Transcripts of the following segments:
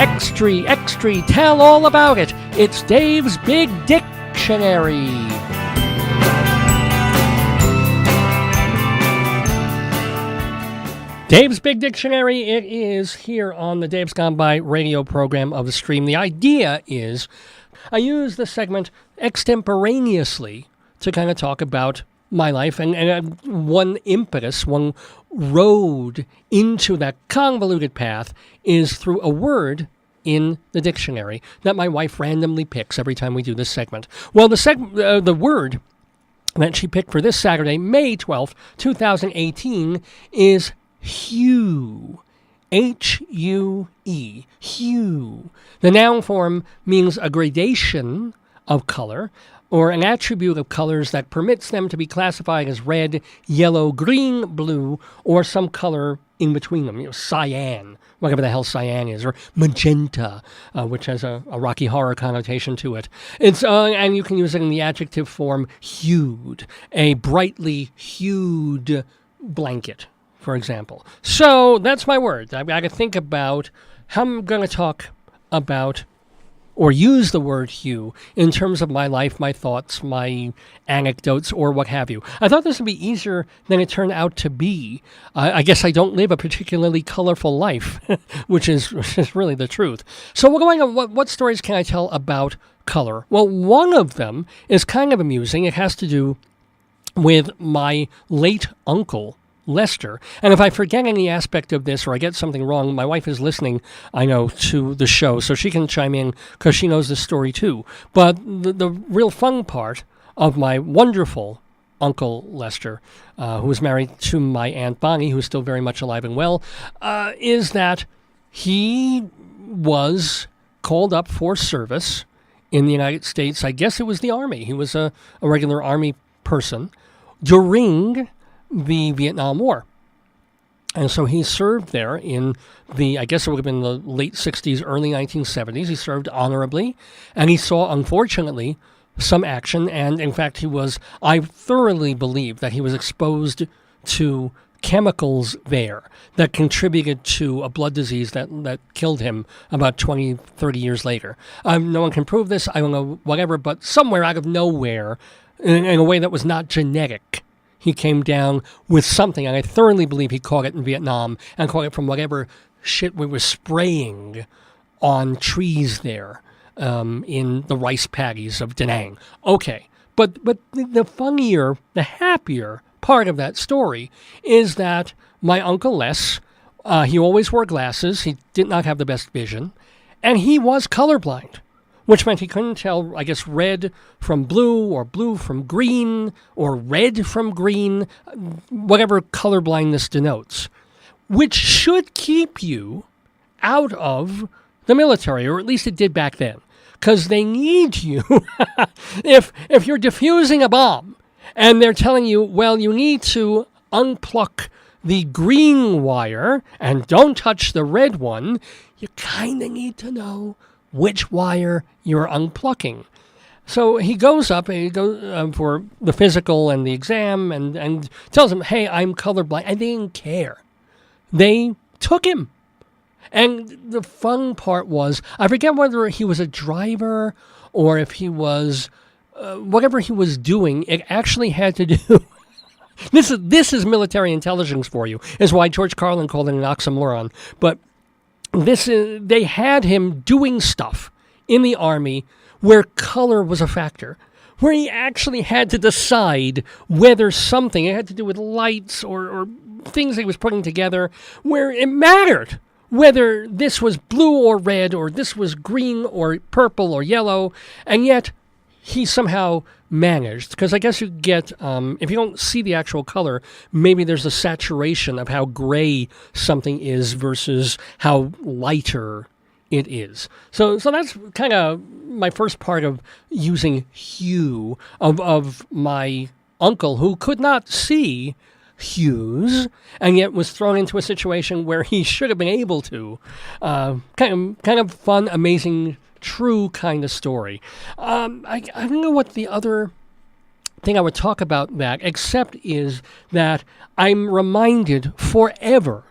Extra, tell all about it. It's Dave's Big Dictionary. Dave's Big Dictionary, it is here on the Dave's Gone By radio program of the stream. The idea is I use the segment extemporaneously to kind of talk about my life, and one impetus, one road into that convoluted path is through a word in the dictionary that my wife randomly picks every time we do this segment. Well, the word that she picked for this Saturday, May 12th, 2018, is HUE. H-U-E. HUE. The noun form means a gradation of color, or an attribute of colors that permits them to be classified as red, yellow, green, blue, or some color in between them. Cyan, whatever the hell cyan is, or magenta, which has a Rocky Horror connotation to it. It's and you can use it in the adjective form hued, a brightly hued blanket, for example. So that's my word. I've got to think about how I'm going to talk about or use the word HUE in terms of my life, my thoughts, my anecdotes, or what have you. I thought this would be easier than it turned out to be. I guess I don't live a particularly colorful life, which is really the truth. So we're going on, what stories can I tell about color? Well, one of them is kind of amusing. It has to do with my late uncle, Lester. And if I forget any aspect of this or I get something wrong, my wife is listening, I know, to the show, so she can chime in because she knows the story too. But the real fun part of my wonderful Uncle Lester, who was married to my Aunt Bonnie, who's still very much alive and well, is that he was called up for service in the United States. I guess it was the Army. He was a regular Army person during the Vietnam War. And so he served there in I guess it would have been the late 60s, early 1970s. He served honorably, and he saw, unfortunately, some action. And in fact, I thoroughly believe that he was exposed to chemicals there that contributed to a blood disease that killed him about 20, 30 years later. No one can prove this. I don't know, whatever, but somewhere out of nowhere, in a way that was not genetic, he came down with something, and I thoroughly believe he caught it in Vietnam and caught it from whatever shit we were spraying on trees there in the rice paddies of Da Nang. Okay, but the funnier, the happier part of that story is that my Uncle Les, he always wore glasses. He did not have the best vision, and he was colorblind, which meant he couldn't tell, I guess, red from blue or blue from green or red from green, whatever colorblindness denotes, which should keep you out of the military, or at least it did back then, because they need you. If you're defusing a bomb and they're telling you, well, you need to unpluck the green wire and don't touch the red one, you kind of need to know which wire you're unplucking. So he goes up and he goes for the physical and the exam and tells him, hey, I'm colorblind. And they didn't care. They took him. And the fun part was, I forget whether he was a driver or if he was, whatever he was doing, it actually had to do. This is military intelligence for you, is why George Carlin called it an oxymoron. But they had him doing stuff in the Army where color was a factor, where he actually had to decide whether something, it had to do with lights or things he was putting together, where it mattered whether this was blue or red or this was green or purple or yellow, and yet he somehow managed, because I guess you get, if you don't see the actual color, maybe there's a saturation of how gray something is versus how lighter it is. So that's kind of my first part of using HUE of my uncle, who could not see hues and yet was thrown into a situation where he should have been able to. Kind of fun, amazing, true kind of story. I don't know what the other thing I would talk about that, except is that I'm reminded forever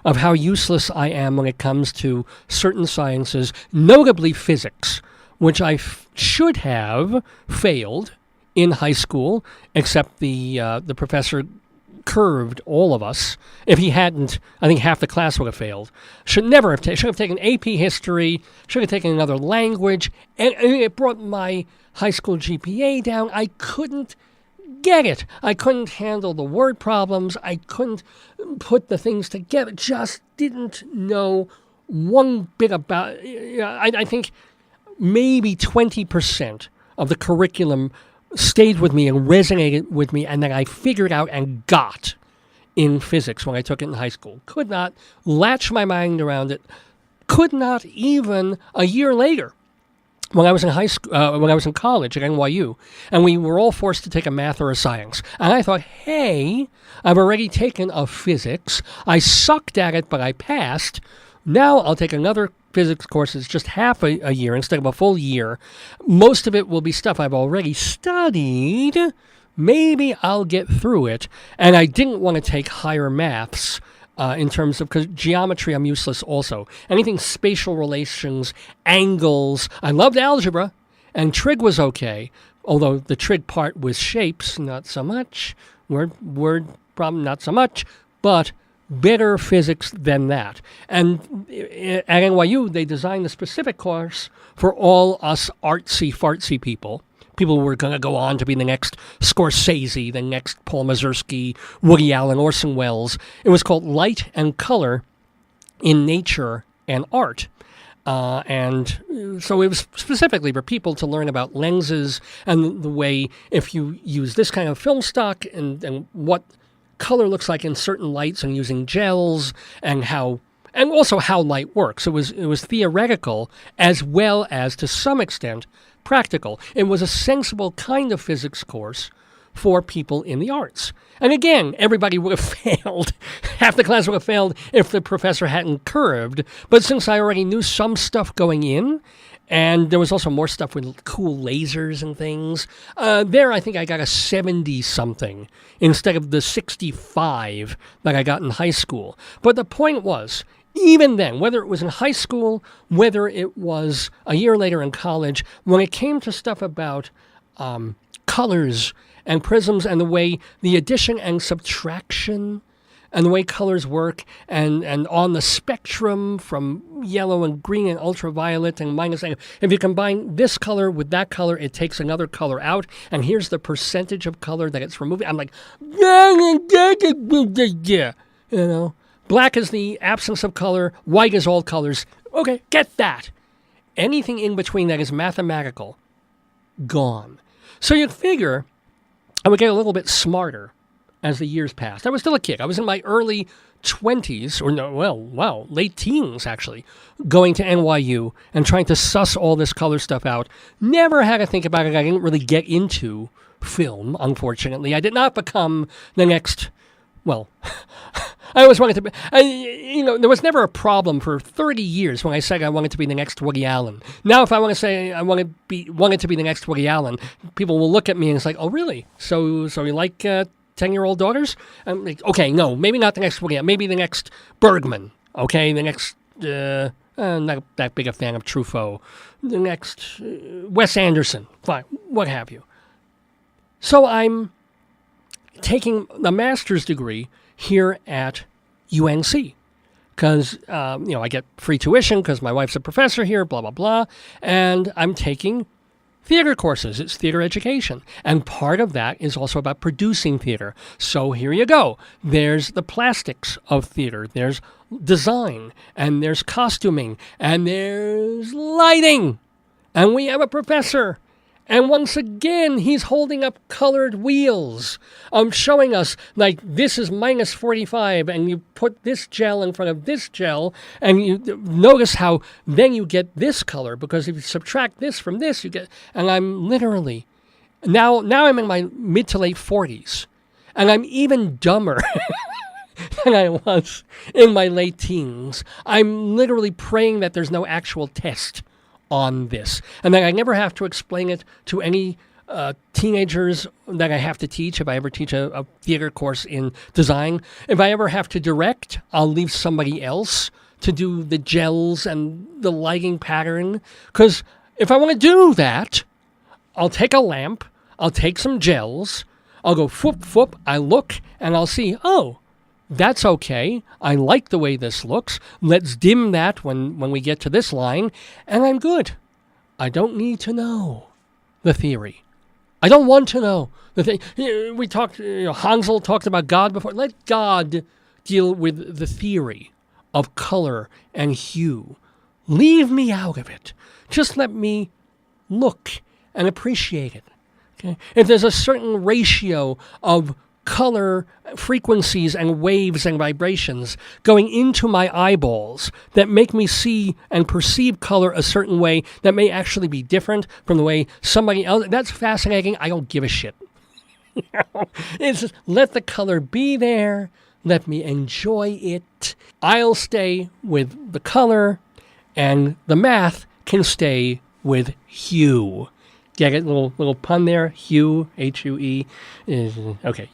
of how useless I am when it comes to certain sciences, notably physics, which I should have failed in high school, except the professor curved all of us. If he hadn't, I think half the class would have failed. Should have taken AP history, should have taken another language, and it brought my high school GPA down. I couldn't get it. I couldn't handle the word problems. I couldn't put the things together. Just didn't know one bit about it. I think maybe 20% of the curriculum stayed with me and resonated with me, and that I figured out and got in physics when I took it in high school. Could not latch my mind around it. Could not even a year later, when I was in high school, when I was in college at NYU, and we were all forced to take a math or a science. And I thought, hey, I've already taken a physics. I sucked at it, but I passed. Now I'll take another physics course. It's just half a year instead of a full year. Most of it will be stuff I've already studied. Maybe I'll get through it. And I didn't want to take higher maths in terms of, because geometry I'm useless also. Anything spatial relations, angles. I loved algebra, and trig was okay, although the trig part was shapes, not so much. Word problem, not so much. But better physics than that. And at NYU, they designed a specific course for all us artsy-fartsy people. People who were going to go on to be the next Scorsese, the next Paul Mazursky, Woody Allen, Orson Welles. It was called Light and Color in Nature and Art. And so it was specifically for people to learn about lenses and the way, if you use this kind of film stock and what color looks like in certain lights and using gels and also how light works. It was theoretical as well as, to some extent, practical. It was a sensible kind of physics course for people in the arts. And again, everybody would have failed. Half the class would have failed if the professor hadn't curved. But since I already knew some stuff going in, and there was also more stuff with cool lasers and things, there I think I got a 70-something instead of the 65 that I got in high school. But the point was, even then, whether it was in high school, whether it was a year later in college, when it came to stuff about colors and prisms and the way the addition and subtraction and the way colors work, and on the spectrum from yellow and green and ultraviolet and minus, if you combine this color with that color, it takes another color out, and here's the percentage of color that it's removing. I'm like, yeah, black is the absence of color, white is all colors. Okay, get that. Anything in between that is mathematical, gone. So you'd figure I would get a little bit smarter as the years passed. I was still a kid. I was in my early 20s, late teens, actually, going to NYU and trying to suss all this color stuff out. Never had to think about it. I didn't really get into film, unfortunately. I did not become the next, I always wanted to be, there was never a problem for 30 years when I said I wanted to be the next Woody Allen. Now, if I want to say I wanted to be the next Woody Allen, people will look at me and it's like, oh, really? So you like 10-year-old daughters? I'm like, okay, no, maybe not the next Woody Allen, maybe the next Bergman, okay? The next, not that big a fan of Truffaut. The next Wes Anderson, fine, what have you. So I'm taking a master's degree here at UNC because, I get free tuition because my wife's a professor here, blah, blah, blah. And I'm taking theater courses. It's theater education. And part of that is also about producing theater. So here you go. There's the plastics of theater. There's design, and there's costuming, and there's lighting. And we have a professor. And once again, he's holding up colored wheels, showing us, like, this is minus 45, and you put this gel in front of this gel, and you notice how then you get this color, because if you subtract this from this, you get, and I'm literally, now I'm in my mid to late 40s, and I'm even dumber than I was in my late teens. I'm literally praying that there's no actual test on this, and that I never have to explain it to any teenagers that I have to teach, if I ever teach a theater course in design, if I ever have to direct, I'll leave somebody else to do the gels and the lighting pattern. Because if I want to do that, I'll take a lamp, I'll take some gels, I'll go whoop, whoop, I look, and I'll see, oh, that's okay. I like the way this looks. Let's dim that when we get to this line, and I'm good. I don't need to know the theory. I don't want to know the thing. We talked, Hansel talked about God before. Let God deal with the theory of color and hue. Leave me out of it. Just let me look and appreciate it. Okay? If there's a certain ratio of color frequencies and waves and vibrations going into my eyeballs that make me see and perceive color a certain way that may actually be different from the way somebody else, that's fascinating. I don't give a shit. It's just, let the color be there. Let me enjoy it. I'll stay with the color, and the math can stay with hue. Get it? Little pun there. HUE, HUE. Okay.